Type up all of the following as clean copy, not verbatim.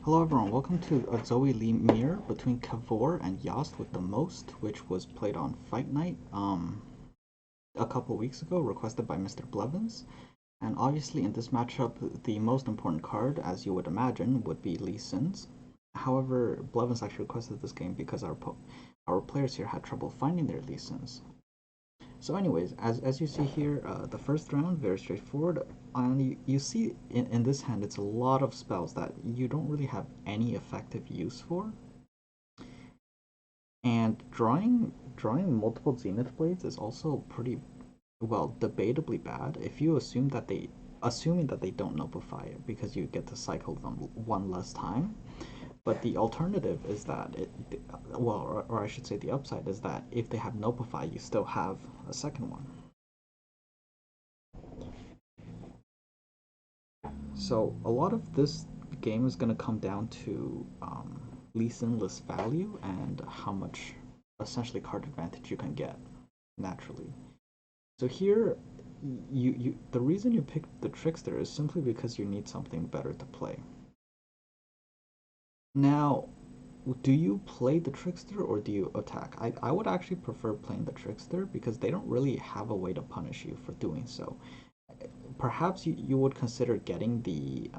Hello everyone, welcome to a Zoe Lee mirror between Kevor and Yost with the Most, which was played on Fight Night a couple weeks ago, requested by Mr. Blevins. And obviously in this matchup, the most important card, as you would imagine, would be Lee Sin's. However, Blevins actually requested this game because our players here had trouble finding their Lee Sins. So anyways, as you see here, the first round, very straightforward. And you see in this hand, it's a lot of spells that you don't really have any effective use for. And drawing multiple Zenith Blades is also pretty, well, debatably bad if you assuming that they don't notify it, because you get to cycle them one less time. But the alternative is that or I should say the upside is that if they have Notify, you still have a second one. So a lot of this game is going to come down to Lee Sin list value and how much essentially card advantage you can get naturally. So here, the reason you picked the Trickster is simply because you need something better to play. Now, do you play the Trickster or do you attack? I would actually prefer playing the Trickster because they don't really have a way to punish you for doing so. Perhaps you would consider getting the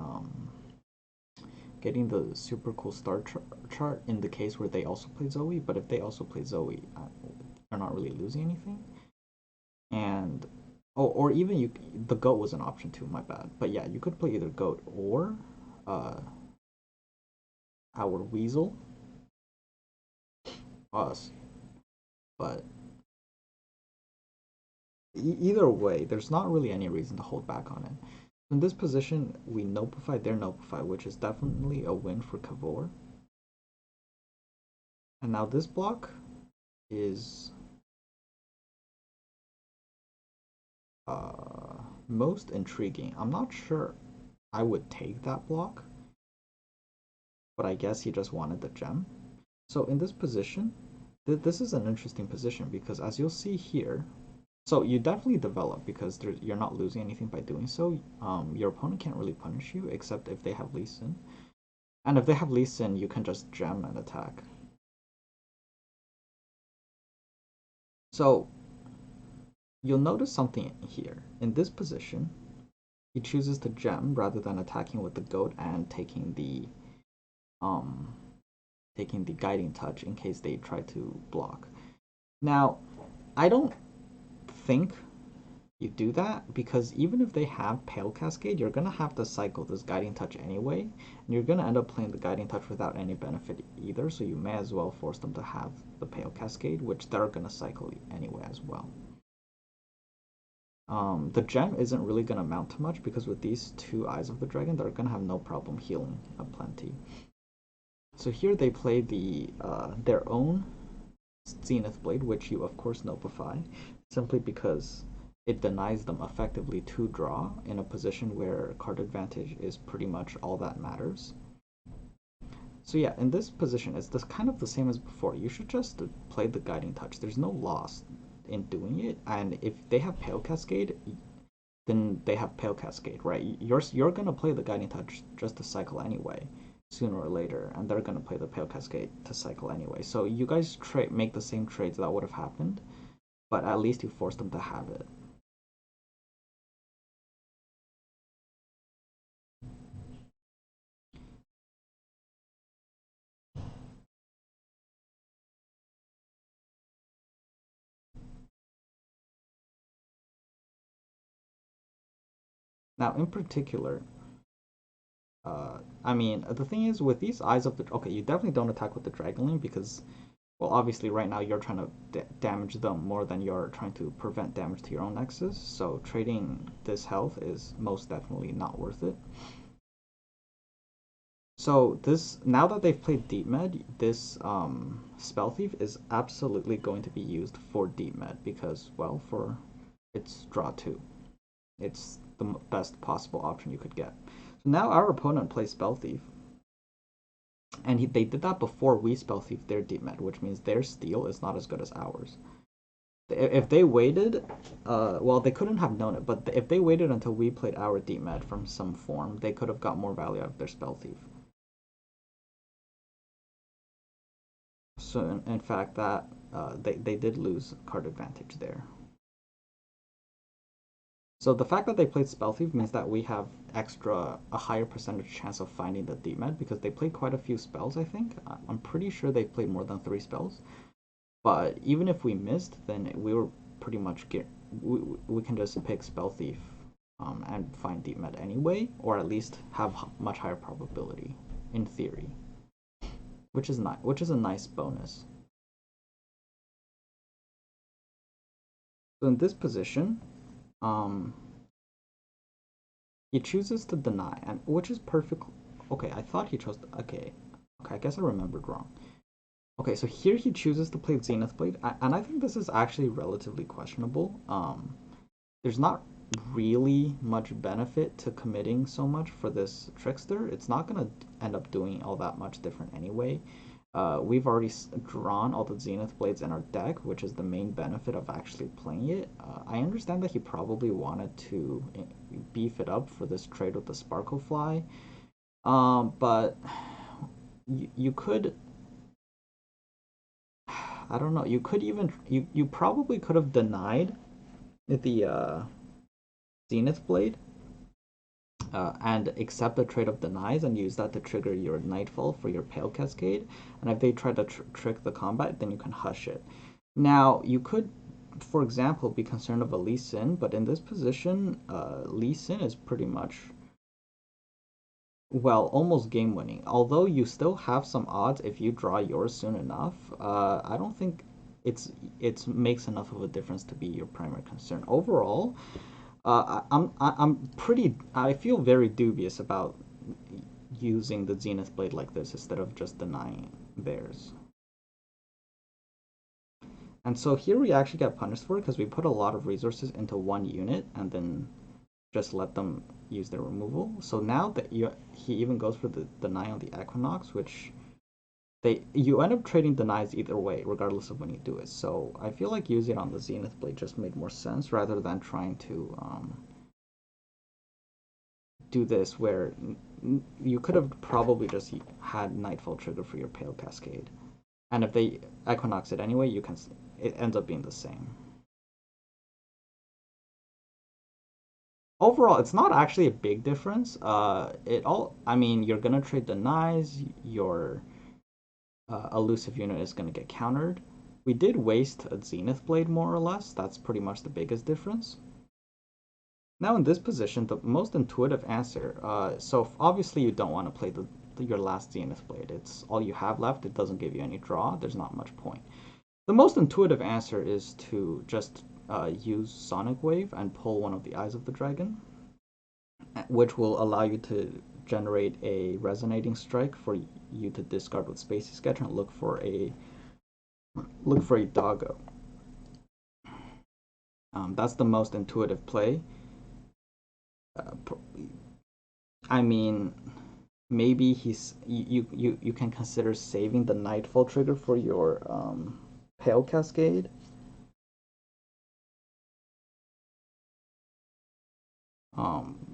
super cool star chart in the case where they also play Zoe, but if they also play Zoe, they're not really losing anything. And or even the goat was an option too, my bad. But yeah, you could play either goat or our weasel, us. But either way, there's not really any reason to hold back on it. In this position, we notify their notify, which is definitely a win for Kevor. And now this block is most intriguing. I'm not sure I would take that block, but I guess he just wanted the gem. So in this position, this is an interesting position because as you'll see here, so you definitely develop because you're not losing anything by doing so. Your opponent can't really punish you except if they have Lee Sin. And if they have Lee Sin, you can just gem and attack. So you'll notice something here. In this position, he chooses to gem rather than attacking with the goat and taking the guiding touch in case they try to block. Now, I don't think you do that because even if they have Pale Cascade, you're gonna have to cycle this guiding touch anyway, and you're gonna end up playing the guiding touch without any benefit either, so you may as well force them to have the Pale Cascade, which they're gonna cycle anyway as well. The gem isn't really gonna amount to much because with these two Eyes of the Dragon, they're gonna have no problem healing aplenty. So here they play their own Zenith Blade, which you of course notify, simply because it denies them effectively to draw in a position where card advantage is pretty much all that matters. So yeah, in this position, it's kind of the same as before. You should just play the Guiding Touch. There's no loss in doing it, and if they have Pale Cascade, then they have Pale Cascade, right? You're gonna play the Guiding Touch just to cycle anyway, sooner or later, and they're gonna play the Pale Cascade to cycle anyway. So you guys make the same trades that would have happened, but at least you force them to have it. Now, in particular, I mean, the thing is with these Eyes of the... Okay, you definitely don't attack with the Dragonling because, well, obviously right now you're trying to damage them more than you're trying to prevent damage to your own Nexus, so trading this health is most definitely not worth it. So now that they've played Deep Med, this Spell Thief is absolutely going to be used for Deep Med because, well, for its draw 2. It's the best possible option you could get. So now our opponent plays Spell Thief. And they did that before we Spell Thief their Deep Med, which means their steal is not as good as ours. If they waited, well, they couldn't have known it, but if they waited until we played our Deep Med from some form, they could have got more value out of their Spell Thief. So in fact, that they did lose card advantage there. So the fact that they played Spell Thief means that we have a higher percentage chance of finding the demet because they played quite a few spells, I think. I'm pretty sure they played more than 3 spells. But even if we missed, then we were pretty much we can just pick Spell Thief and find demet anyway, or at least have much higher probability in theory, which is a nice bonus. So in this position, he chooses to deny, and which is perfect. Okay, I thought he chose. Okay, I guess I remembered wrong. Okay, so here he chooses to play Zenith Blade, and I think this is actually relatively questionable. There's not really much benefit to committing so much for this Trickster. It's not going to end up doing all that much different anyway. We've already drawn all the Zenith Blades in our deck, which is the main benefit of actually playing it. I understand that he probably wanted to beef it up for this trade with the Sparkle Fly, but you could, I don't know, you could even, you probably could have denied the Zenith Blade and accept the trade of denies and use that to trigger your Nightfall for your Pale Cascade. And if they try to trick the combat, then you can hush it. Now, you could, for example, be concerned of a Lee Sin, but in this position, Lee Sin is pretty much, well, almost game winning. Although you still have some odds if you draw yours soon enough, I don't think it makes enough of a difference to be your primary concern. Overall, I feel very dubious about using the Zenith Blade like this instead of just denying theirs. And so here we actually get punished for it because we put a lot of resources into one unit and then just let them use their removal. So now that he even goes for the deny on the Equinox, which you end up trading denies either way, regardless of when you do it. So I feel like using it on the Zenith Blade just made more sense rather than trying to do this where you could have probably just had Nightfall trigger for your Pale Cascade. And if they Equinox it anyway, it ends up being the same. Overall, it's not actually a big difference. I mean, you're gonna trade denies, your elusive unit is gonna get countered. We did waste a Zenith Blade more or less. That's pretty much the biggest difference. Now in this position, the most intuitive answer, so obviously you don't want to play your last Zenith Blade. It's all you have left. It doesn't give you any draw. There's not much point. The most intuitive answer is to just use Sonic Wave and pull one of the Eyes of the Dragon, which will allow you to generate a Resonating Strike for you to discard with Spacey Sketch and look for a Doggo. That's the most intuitive play. I mean, maybe you can consider saving the Nightfall trigger for your Pale Cascade.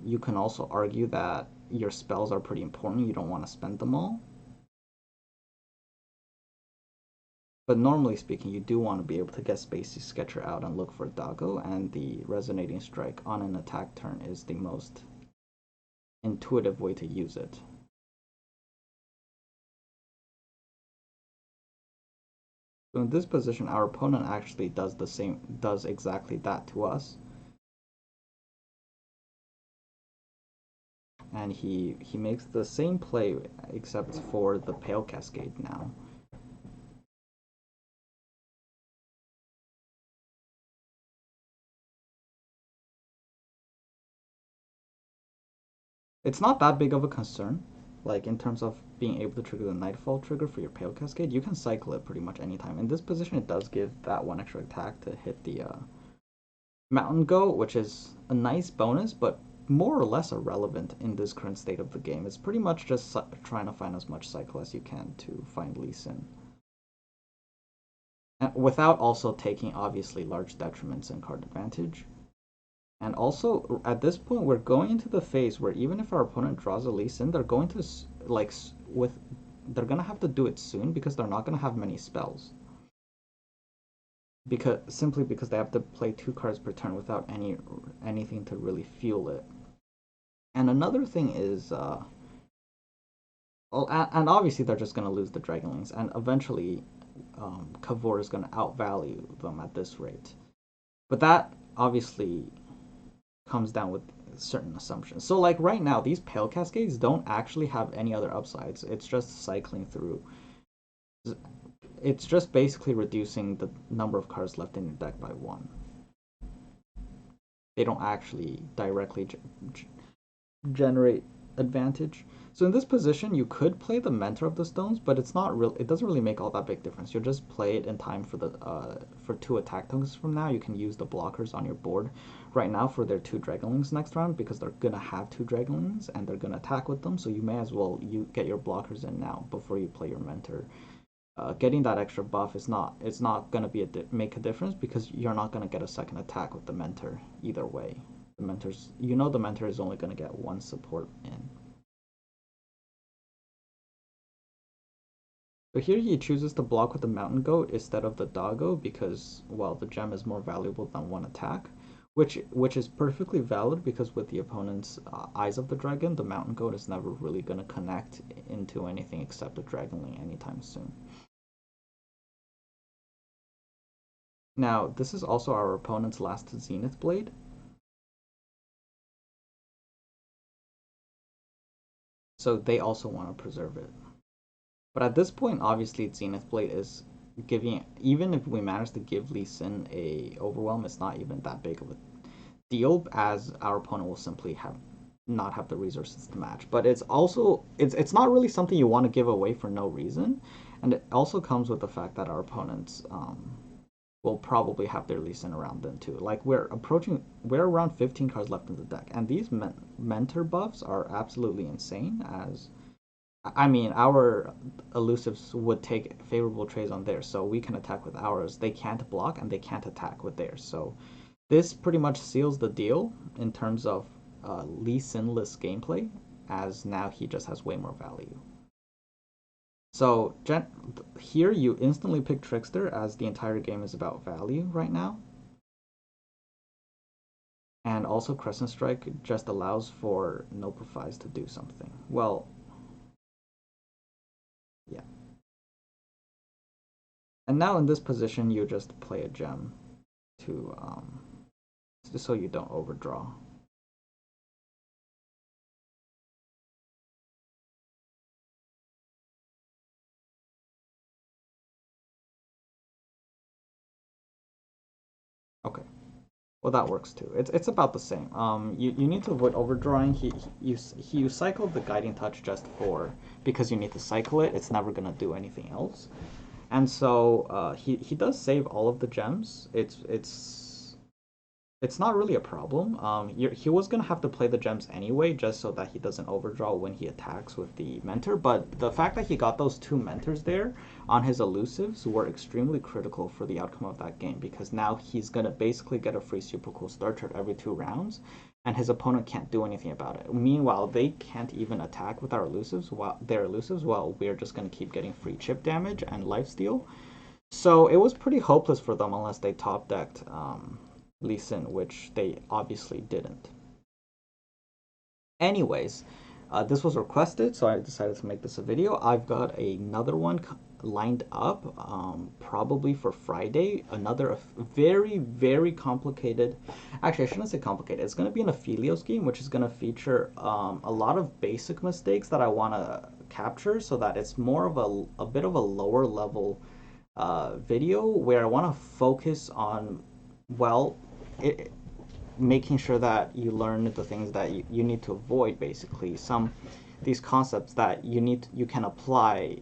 You can also argue that your spells are pretty important. You don't want to spend them all. But normally speaking, you do want to be able to get Spacey Sketcher out and look for Doggo, and the Resonating Strike on an attack turn is the most intuitive way to use it. So in this position, our opponent actually does exactly that to us. And he makes the same play except for the Pale Cascade now. It's not that big of a concern. Like in terms of being able to trigger the Nightfall trigger for your Pale Cascade, you can cycle it pretty much anytime. In this position, it does give that one extra attack to hit the Mountain Goat, which is a nice bonus, but more or less irrelevant in this current state of the game. It's pretty much just trying to find as much cycle as you can to find Lee Sin. And without also taking, obviously, large detriments and card advantage. And also, at this point, we're going into the phase where even if our opponent draws a Lee Sin, they're going to, like, with they're gonna have to do it soon because they're not gonna have many spells. Simply because they have to play 2 cards per turn without anything to really fuel it. And another thing is, and obviously they're just gonna lose the Dragonlings, and eventually, Kevor is gonna outvalue them at this rate. But that obviously comes down with certain assumptions. So like right now, these Pale Cascades don't actually have any other upsides. It's just cycling through. It's just basically reducing the number of cards left in your deck by 1. They don't actually directly generate advantage. So in this position, you could play the Mentor of the Stones, but it's not real. It doesn't really make all that big difference. You'll just play it in time for the for 2 attack tokens from now. You can use the blockers on your board right now for their 2 Dragonlings next round because they're gonna have 2 Dragonlings and they're gonna attack with them. So you may as well get your blockers in now before you play your Mentor. Getting that extra buff is not gonna make a difference because you're not gonna get a second attack with the Mentor either way. The Mentor's the Mentor is only gonna get 1 support in. So here he chooses to block with the Mountain Goat instead of the Doggo because, well, the gem is more valuable than 1 attack, which is perfectly valid because with the opponent's Eyes of the Dragon, the Mountain Goat is never really going to connect into anything except a Dragonling anytime soon. Now, this is also our opponent's last Zenith Blade. So they also want to preserve it. But at this point, obviously, Zenith Blade is giving, even if we manage to give Lee Sin a overwhelm, it's not even that big of a deal, as our opponent will simply not have the resources to match. But it's also, it's not really something you want to give away for no reason. And it also comes with the fact that our opponents will probably have their Lee Sin around then too. Like we're around 15 cards left in the deck. And these Mentor buffs are absolutely insane, as I mean, our elusives would take favorable trades on theirs, so we can attack with ours. They can't block and they can't attack with theirs. So this pretty much seals the deal in terms of Lee Sinless gameplay, as now he just has way more value. So here you instantly pick Trickster, as the entire game is about value right now. And also Crescent Strike just allows for Notifies to do something. Well, yeah. And now in this position, you just play a gem to so you don't overdraw. Okay. Well, that works too. It's about the same. You need to avoid overdrawing. You cycled the Guiding Touch just because you need to cycle it. It's never gonna do anything else. And so he does save all of the gems. It's not really a problem. He was gonna have to play the gems anyway, just so that he doesn't overdraw when he attacks with the Mentor. But the fact that he got those 2 Mentors there on his elusives were extremely critical for the outcome of that game, because now he's gonna basically get a free super cool start turret every 2 rounds, and his opponent can't do anything about it. Meanwhile, they can't even attack with our elusives while we're just gonna keep getting free chip damage and lifesteal. So it was pretty hopeless for them unless they top decked Lee Sin, which they obviously didn't. Anyways, this was requested, so I decided to make this a video. I've got another one lined up, probably for Friday. Another very, very complicated. Actually, I shouldn't say complicated. It's going to be an Aphelios game, which is going to feature a lot of basic mistakes that I want to capture, so that it's more of a bit of a lower level video where I want to focus on, well, making sure that you learn the things that you need to avoid, basically these concepts that you can apply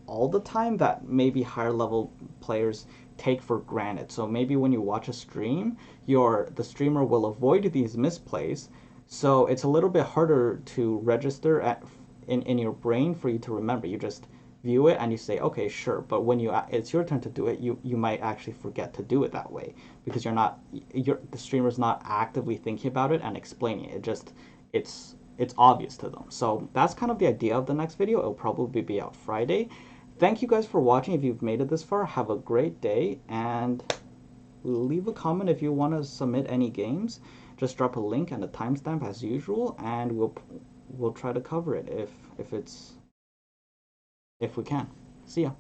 all the time that maybe higher level players take for granted. So maybe when you watch a stream, the streamer will avoid these misplays, so it's a little bit harder to register in your brain for you to remember. You just view it and you say, okay, sure, but when it's your turn to do it, you might actually forget to do it that way, because the streamer's not actively thinking about it and explaining it. It's it's obvious to them. So that's kind of the idea of the next video. It'll probably be out Friday. Thank you guys for watching. If you've made it this far, have a great day, and leave a comment if you want to submit any games. Just drop a link and a timestamp as usual, and we'll try to cover it if we can. See ya.